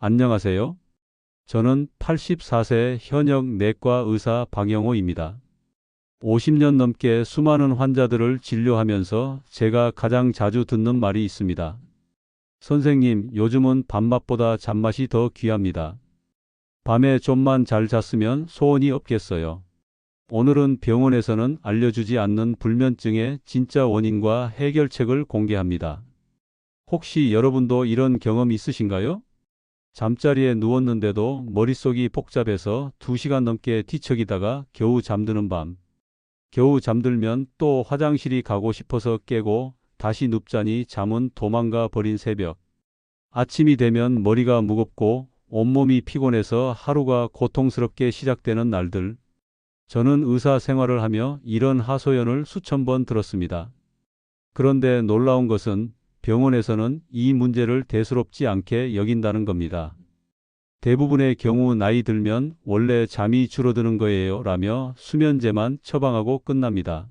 안녕하세요. 저는 84세 현역 내과 의사 박영호입니다. 50년 넘게 수많은 환자들을 진료하면서 제가 가장 자주 듣는 말이 있습니다. 선생님, 요즘은 밤맛보다 잠맛이 더 귀합니다. 밤에 좀만 잘 잤으면 소원이 없겠어요. 오늘은 병원에서는 알려주지 않는 불면증의 진짜 원인과 해결책을 공개합니다. 혹시 여러분도 이런 경험 있으신가요? 잠자리에 누웠는데도 머릿속이 복잡해서 2시간 넘게 뒤척이다가 겨우 잠드는 밤. 겨우 잠들면 또 화장실이 가고 싶어서 깨고 다시 눕자니 잠은 도망가 버린 새벽. 아침이 되면 머리가 무겁고 온몸이 피곤해서 하루가 고통스럽게 시작되는 날들. 저는 의사 생활을 하며 이런 하소연을 수천 번 들었습니다. 그런데 놀라운 것은 병원에서는 이 문제를 대수롭지 않게 여긴다는 겁니다. 대부분의 경우 나이 들면 원래 잠이 줄어드는 거예요 라며 수면제만 처방하고 끝납니다.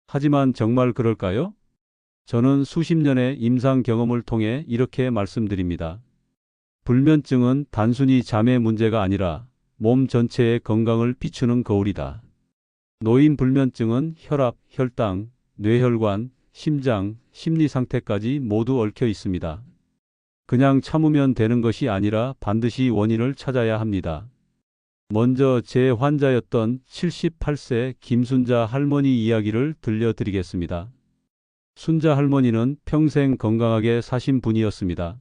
하지만 정말 그럴까요? 저는 수십 년의 임상 경험을 통해 이렇게 말씀드립니다. 불면증은 단순히 잠의 문제가 아니라 몸 전체의 건강을 비추는 거울이다. 노인 불면증은 혈압, 혈당, 뇌혈관, 심장, 심리 상태까지 모두 얽혀 있습니다. 그냥 참으면 되는 것이 아니라 반드시 원인을 찾아야 합니다. 먼저 제 환자였던 78세 김순자 할머니 이야기를 들려드리겠습니다. 순자 할머니는 평생 건강하게 사신 분이었습니다.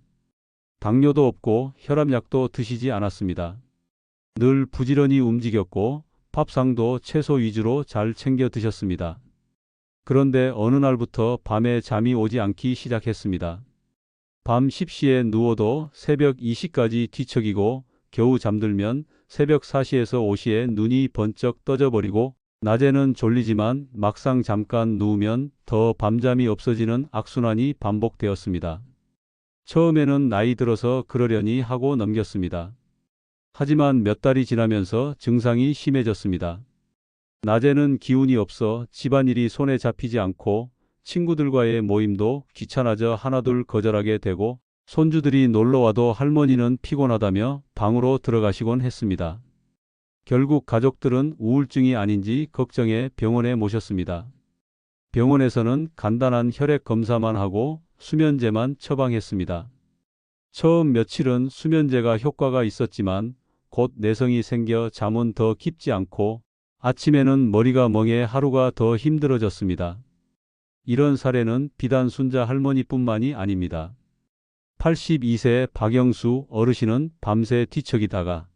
당뇨도 없고 혈압약도 드시지 않았습니다. 늘 부지런히 움직였고 밥상도 채소 위주로 잘 챙겨 드셨습니다. 그런데 어느 날부터 밤에 잠이 오지 않기 시작했습니다. 밤 10시에 누워도 새벽 2시까지 뒤척이고 겨우 잠들면 새벽 4시에서 5시에 눈이 번쩍 떠져버리고 낮에는 졸리지만 막상 잠깐 누우면 더 밤잠이 없어지는 악순환이 반복되었습니다. 처음에는 나이 들어서 그러려니 하고 넘겼습니다. 하지만 몇 달이 지나면서 증상이 심해졌습니다. 낮에는 기운이 없어 집안일이 손에 잡히지 않고 친구들과의 모임도 귀찮아져 하나둘 거절하게 되고 손주들이 놀러와도 할머니는 피곤하다며 방으로 들어가시곤 했습니다. 결국 가족들은 우울증이 아닌지 걱정해 병원에 모셨습니다. 병원에서는 간단한 혈액 검사만 하고 수면제만 처방했습니다. 처음 며칠은 수면제가 효과가 있었지만 곧 내성이 생겨 잠은 더 깊지 않고 아침에는 머리가 멍해 하루가 더 힘들어졌습니다. 이런 사례는 비단 순자 할머니뿐만이 아닙니다. 82세 박영수 어르신은 밤새 뒤척이다가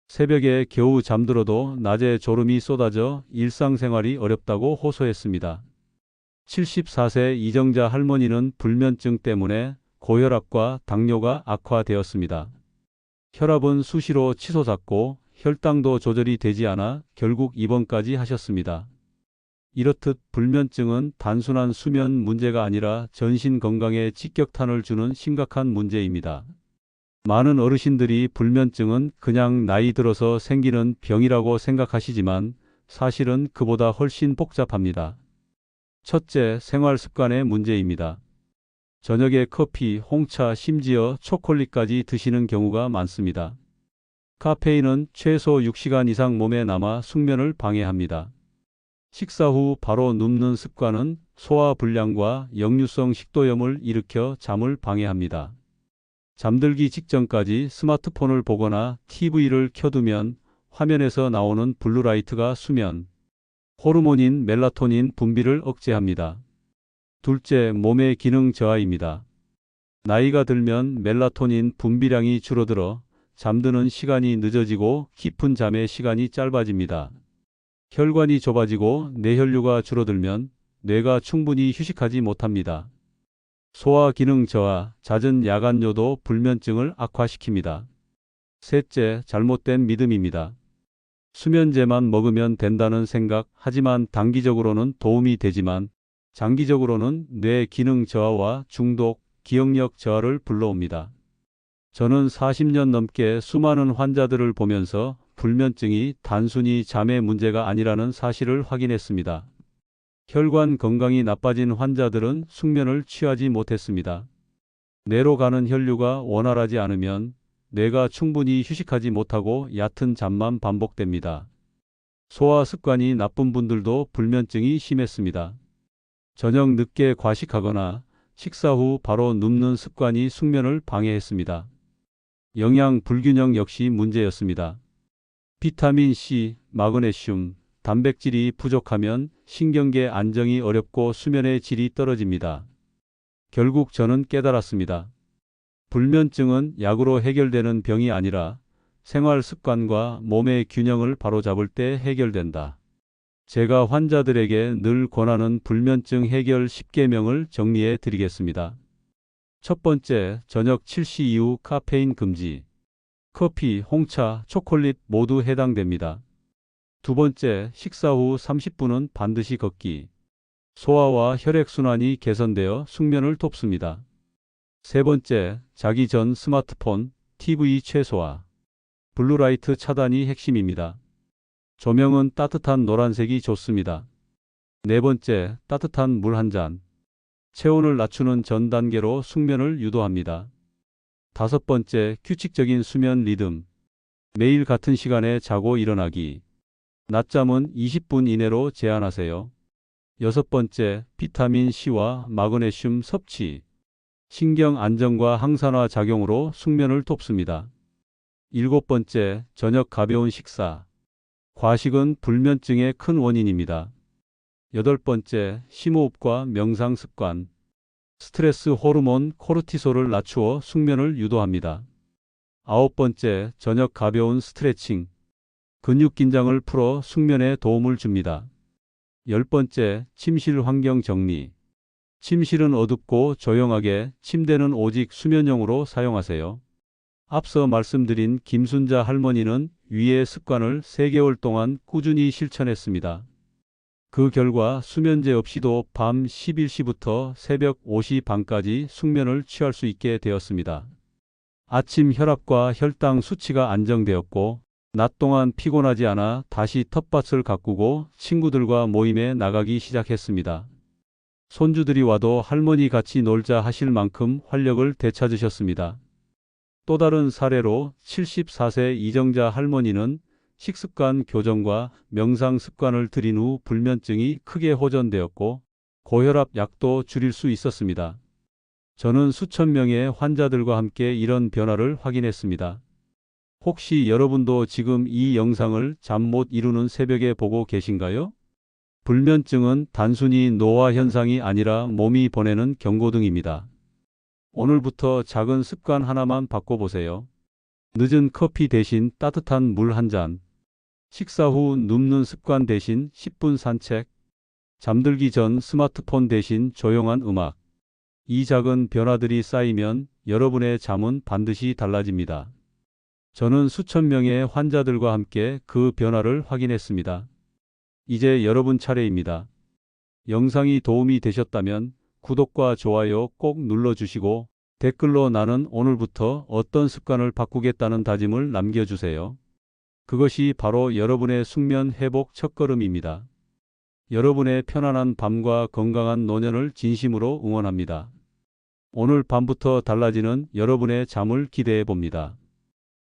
새벽에 겨우 잠들어도 낮에 졸음이 쏟아져 일상생활이 어렵다고 호소했습니다. 74세 이정자 할머니는 불면증 때문에 고혈압과 당뇨가 악화되었습니다. 혈압은 수시로 치솟았고 혈당도 조절이 되지 않아 결국 입원까지 하셨습니다. 이렇듯 불면증은 단순한 수면 문제가 아니라 전신 건강에 직격탄을 주는 심각한 문제입니다. 많은 어르신들이 불면증은 그냥 나이 들어서 생기는 병이라고 생각하시지만 사실은 그보다 훨씬 복잡합니다. 첫째, 생활 습관의 문제입니다. 저녁에 커피, 홍차, 심지어 초콜릿까지 드시는 경우가 많습니다. 카페인은 최소 6시간 이상 몸에 남아 숙면을 방해합니다. 식사 후 바로 눕는 습관은 소화불량과 역류성 식도염을 일으켜 잠을 방해합니다. 잠들기 직전까지 스마트폰을 보거나 TV를 켜두면 화면에서 나오는 블루라이트가 수면 호르몬인 멜라토닌 분비를 억제합니다. 둘째, 몸의 기능 저하입니다. 나이가 들면 멜라토닌 분비량이 줄어들어 잠드는 시간이 늦어지고 깊은 잠의 시간이 짧아집니다. 혈관이 좁아지고 뇌혈류가 줄어들면 뇌가 충분히 휴식하지 못합니다. 소화 기능 저하, 잦은 야간뇨도 불면증을 악화시킵니다. 셋째, 잘못된 믿음입니다. 수면제만 먹으면 된다는 생각, 하지만 단기적으로는 도움이 되지만 장기적으로는 뇌 기능 저하와 중독, 기억력 저하를 불러옵니다. 저는 40년 넘게 수많은 환자들을 보면서 불면증이 단순히 잠의 문제가 아니라는 사실을 확인했습니다. 혈관 건강이 나빠진 환자들은 숙면을 취하지 못했습니다. 뇌로 가는 혈류가 원활하지 않으면 뇌가 충분히 휴식하지 못하고 얕은 잠만 반복됩니다. 소화 습관이 나쁜 분들도 불면증이 심했습니다. 저녁 늦게 과식하거나 식사 후 바로 눕는 습관이 숙면을 방해했습니다. 영양 불균형 역시 문제였습니다. 비타민 C, 마그네슘, 단백질이 부족하면 신경계 안정이 어렵고 수면의 질이 떨어집니다. 결국 저는 깨달았습니다. 불면증은 약으로 해결되는 병이 아니라 생활 습관과 몸의 균형을 바로잡을 때 해결된다. 제가 환자들에게 늘 권하는 불면증 해결 10계명을 정리해 드리겠습니다. 첫 번째, 저녁 7시 이후 카페인 금지. 커피, 홍차, 초콜릿 모두 해당됩니다. 두 번째, 식사 후 30분은 반드시 걷기. 소화와 혈액순환이 개선되어 숙면을 돕습니다. 세 번째, 자기 전 스마트폰, TV 최소화. 블루라이트 차단이 핵심입니다. 조명은 따뜻한 노란색이 좋습니다. 네 번째, 따뜻한 물 한 잔. 체온을 낮추는 전 단계로 숙면을 유도합니다. 다섯 번째, 규칙적인 수면 리듬. 매일 같은 시간에 자고 일어나기. 낮잠은 20분 이내로 제한하세요. 여섯 번째, 비타민 C와 마그네슘 섭취. 신경 안정과 항산화 작용으로 숙면을 돕습니다. 일곱 번째, 저녁 가벼운 식사. 과식은 불면증의 큰 원인입니다. 여덟 번째, 심호흡과 명상 습관. 스트레스 호르몬 코르티솔을 낮추어 숙면을 유도합니다. 아홉 번째, 저녁 가벼운 스트레칭. 근육 긴장을 풀어 숙면에 도움을 줍니다. 열 번째, 침실 환경 정리. 침실은 어둡고 조용하게, 침대는 오직 수면용으로 사용하세요. 앞서 말씀드린 김순자 할머니는 위의 습관을 3개월 동안 꾸준히 실천했습니다. 그 결과 수면제 없이도 밤 11시부터 새벽 5시 반까지 숙면을 취할 수 있게 되었습니다. 아침 혈압과 혈당 수치가 안정되었고 낮 동안 피곤하지 않아 다시 텃밭을 가꾸고 친구들과 모임에 나가기 시작했습니다. 손주들이 와도 할머니 같이 놀자 하실 만큼 활력을 되찾으셨습니다. 또 다른 사례로 74세 이정자 할머니는 식습관 교정과 명상 습관을 들인 후 불면증이 크게 호전되었고 고혈압 약도 줄일 수 있었습니다. 저는 수천 명의 환자들과 함께 이런 변화를 확인했습니다. 혹시 여러분도 지금 이 영상을 잠 못 이루는 새벽에 보고 계신가요? 불면증은 단순히 노화 현상이 아니라 몸이 보내는 경고등입니다. 오늘부터 작은 습관 하나만 바꿔보세요. 늦은 커피 대신 따뜻한 물 한 잔. 식사 후 눕는 습관 대신 10분 산책. 잠들기 전 스마트폰 대신 조용한 음악. 이 작은 변화들이 쌓이면 여러분의 잠은 반드시 달라집니다. 저는 수천 명의 환자들과 함께 그 변화를 확인했습니다. 이제 여러분 차례입니다. 영상이 도움이 되셨다면 구독과 좋아요 꼭 눌러주시고 댓글로 나는 오늘부터 어떤 습관을 바꾸겠다는 다짐을 남겨주세요. 그것이 바로 여러분의 숙면 회복 첫걸음입니다. 여러분의 편안한 밤과 건강한 노년을 진심으로 응원합니다. 오늘 밤부터 달라지는 여러분의 잠을 기대해 봅니다.